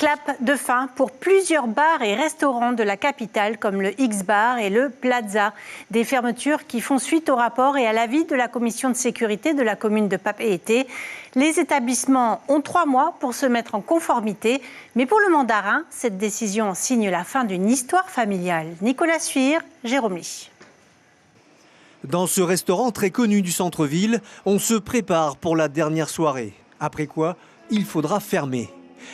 Clap de fin pour plusieurs bars et restaurants de la capitale comme le X-Bar et le Plaza. Des fermetures qui font suite au rapport et à l'avis de la commission de sécurité de la commune de Papeete. Les établissements ont 3 mois pour se mettre en conformité. Mais pour le mandarin, cette décision signe la fin d'une histoire familiale. Nicolas Suire, Jérôme Ly. Dans ce restaurant très connu du centre-ville, on se prépare pour la dernière soirée. Après quoi, il faudra fermer.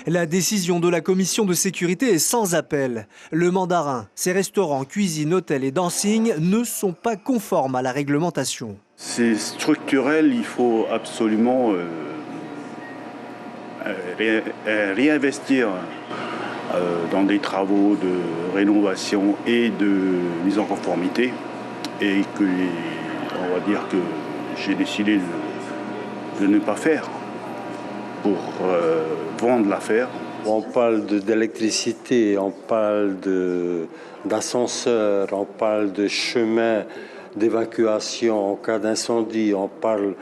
La décision de la commission de sécurité est sans appel. Le mandarin, ses restaurants, cuisines, hôtels et dancing ne sont pas conformes à la réglementation. C'est structurel, il faut absolument réinvestir dans des travaux de rénovation et de mise en conformité. Et que, on va dire que j'ai décidé de ne pas faire pour vendre l'affaire. On parle d'électricité, on parle d'ascenseur, on parle de chemin d'évacuation en cas d'incendie, on parle...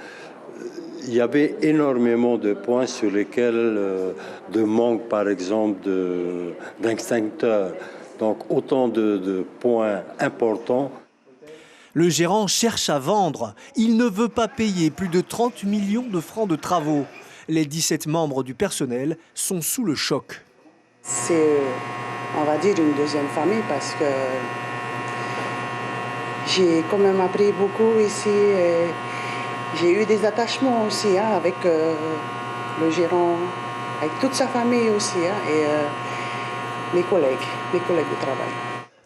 Il y avait énormément de points sur lesquels, de manque par exemple d'extincteurs, donc autant de points importants. Le gérant cherche à vendre. Il ne veut pas payer plus de 30 millions de francs de travaux. Les 17 membres du personnel sont sous le choc. C'est, on va dire, une deuxième famille parce que j'ai quand même appris beaucoup ici. Et j'ai eu des attachements aussi avec le gérant, avec toute sa famille aussi et mes collègues de travail.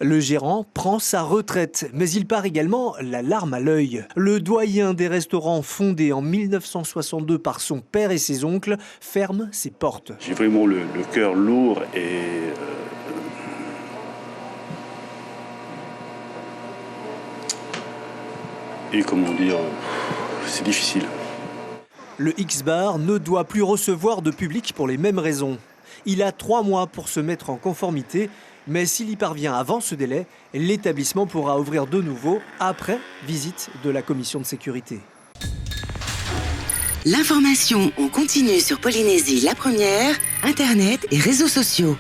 Le gérant prend sa retraite, mais il part également la larme à l'œil. Le doyen des restaurants fondé en 1962 par son père et ses oncles ferme ses portes. J'ai vraiment le cœur lourd et comment dire, c'est difficile. Le X-Bar ne doit plus recevoir de public pour les mêmes raisons. Il a 3 mois pour se mettre en conformité. Mais s'il y parvient avant ce délai, l'établissement pourra ouvrir de nouveau après visite de la commission de sécurité. L'information en continu sur Polynésie la première, Internet et réseaux sociaux.